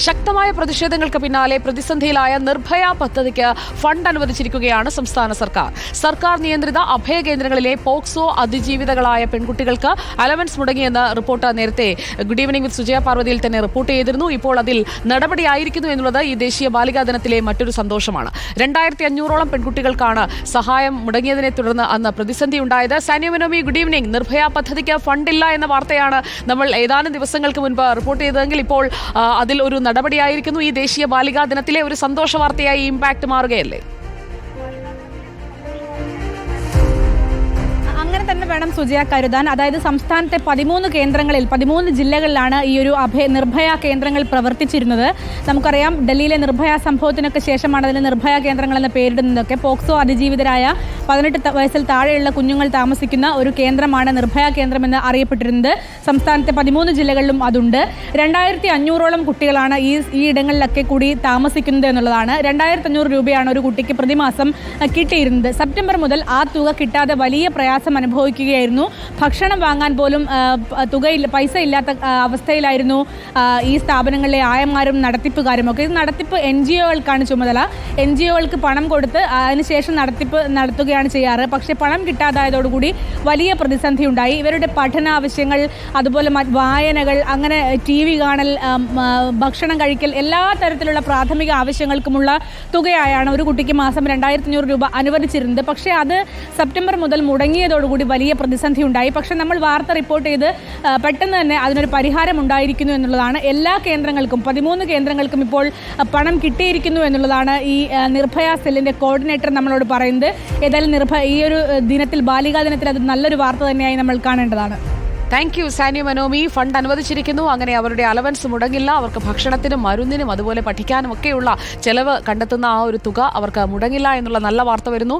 ശക്തമായ പ്രതിഷേധങ്ങൾക്ക് പിന്നാലെ പ്രതിസന്ധിയിലായ നിർഭയ പദ്ധതിക്ക് ഫണ്ട് അനുവദിച്ചിരിക്കുകയാണ് സംസ്ഥാന സർക്കാർ. സർക്കാർ നിയന്ത്രിത അഭയകേന്ദ്രങ്ങളിലെ പോക്സോ അതിജീവിതകളായ പെൺകുട്ടികൾക്ക് അലവൻസ് മുടങ്ങിയെന്ന് റിപ്പോർട്ട് നേരത്തെ ഗുഡ് ഈവനിംഗ് വിത്ത് സുജയ പാർവതിയിൽ തന്നെ റിപ്പോർട്ട് ചെയ്തിരുന്നു. ഇപ്പോൾ അതിൽ നടപടിയായിരിക്കുന്നു എന്നുള്ളത് ഈ ദേശീയ ബാലികാ ദിനത്തിലെ മറ്റൊരു സന്തോഷമാണ്. 2500ഓളം പെൺകുട്ടികൾക്കാണ് സഹായം മുടങ്ങിയതിനെ തുടർന്ന് അന്ന് പ്രതിസന്ധി ഉണ്ടായത്. Sania മനോമി, good evening. നിർഭയ പദ്ധതിക്ക് ഫണ്ടില്ല എന്ന വാർത്തയാണ് നമ്മൾ ഏതാനും ദിവസങ്ങൾക്ക് മുൻപ് റിപ്പോർട്ട് ചെയ്തതെങ്കിൽ ഇപ്പോൾ അതിൽ ഒരു നടപടിയായിരിക്കുന്നു. ഈ ദേശീയ ബാലികാ ദിനത്തിലെ ഒരു സന്തോഷ വാർത്തയായി ഇമ്പാക്ട് മാറുകയല്ലേ? അങ്ങനെ തന്നെ വേണം സുജയ കരുതാൻ. അതായത് സംസ്ഥാനത്തെ 13 ജില്ലകളിലാണ് ഈ ഒരു നിർഭയ കേന്ദ്രങ്ങൾ പ്രവർത്തിച്ചിരുന്നത്. നമുക്കറിയാം, ഡൽഹിയിലെ നിർഭയ സംഭവത്തിനൊക്കെ ശേഷമാണ് അതിന് നിർഭയ കേന്ദ്രങ്ങൾ എന്ന പേരിടുന്നതൊക്കെ. പോക്സോ അതിജീവിതരായ 18 വയസ്സിൽ താഴെയുള്ള കുഞ്ഞുങ്ങൾ താമസിക്കുന്ന ഒരു കേന്ദ്രമാണ് നിർഭയ കേന്ദ്രമെന്ന് അറിയപ്പെട്ടിരുന്നത്. സംസ്ഥാനത്തെ 13 ജില്ലകളിലും അതുണ്ട്. 2500ഓളം കുട്ടികളാണ് ഈ ഇടങ്ങളിലൊക്കെ കൂടി താമസിക്കുന്നത് എന്നുള്ളതാണ്. 2500 രൂപയാണ് ഒരു കുട്ടിക്ക് പ്രതിമാസം കിട്ടിയിരുന്നത്. സെപ്റ്റംബർ മുതൽ ആ തുക കിട്ടാതെ വലിയ പ്രയാസം അനുഭവിക്കുകയായിരുന്നു. ഭക്ഷണം വാങ്ങാൻ പോലും പൈസ ഇല്ലാത്ത അവസ്ഥയിലായിരുന്നു ഈ സ്ഥാപനങ്ങളിലെ ആയമാരും നടത്തിപ്പുകാരും ഒക്കെ. ഇത് നടത്തിപ്പ് NGOകൾക്കാണ് ചുമതല. NGOകൾക്ക് പണം കൊടുത്ത് അതിനുശേഷം നടത്തിപ്പ് നടത്തുകയാണ് ചെയ്യാറ്. പക്ഷേ പണം കിട്ടാതായതോടുകൂടി വലിയ പ്രതിസന്ധി ഉണ്ടായി. ഇവരുടെ പഠനാവശ്യങ്ങൾ, അതുപോലെ വായനകൾ, അങ്ങനെ TV കാണൽ, ഭക്ഷണം കഴിക്കൽ, എല്ലാ തരത്തിലുള്ള പ്രാഥമിക ആവശ്യങ്ങൾക്കുമുള്ള തുകയായാണ് ഒരു കുട്ടിക്ക് മാസം 2500 രൂപ അനുവദിച്ചിരുന്നത്. പക്ഷേ അത് സെപ്റ്റംബർ മുതൽ മുടങ്ങിയതോടുകൂടി വലിയ പ്രതിസന്ധി ഉണ്ടായി. പക്ഷേ നമ്മൾ വാർത്ത റിപ്പോർട്ട് ചെയ്ത് പെട്ടെന്ന് തന്നെ അതിനൊരു പരിഹാരം ഉണ്ടായിരിക്കുന്നു എന്നുള്ളതാണ്. എല്ലാ കേന്ദ്രങ്ങൾക്കും 13 കേന്ദ്രങ്ങൾക്കും ഇപ്പോൾ പണം കിട്ടിയിരിക്കുന്നു എന്നുള്ളതാണ് ഈ നിർഭയ സെല്ലിൻ്റെ കോർഡിനേറ്റർ നമ്മളോട് പറയുന്നത്. ഏതായാലും ഈ ഒരു ദിനത്തിൽ, ബാലികാ ദിനത്തിൽ, അത് നല്ലൊരു വാർത്ത തന്നെയായി നമ്മൾ കാണേണ്ടതാണ്. Thank you Saniya Manomi. Fund അനുവദിച്ചിരിക്കുന്നു. അങ്ങനെ അവരുടെ അലവൻസ് മുടങ്ങില്ല. അവർക്ക് ഭക്ഷണത്തിനും മരുന്നിനും അതുപോലെ പഠിക്കാനും ഒക്കെയുള്ള ചെലവ് കണ്ടെത്തുന്ന ആ ഒരു തുക അവർക്ക് മുടങ്ങില്ല എന്നുള്ള നല്ല വാർത്ത വരുന്നു.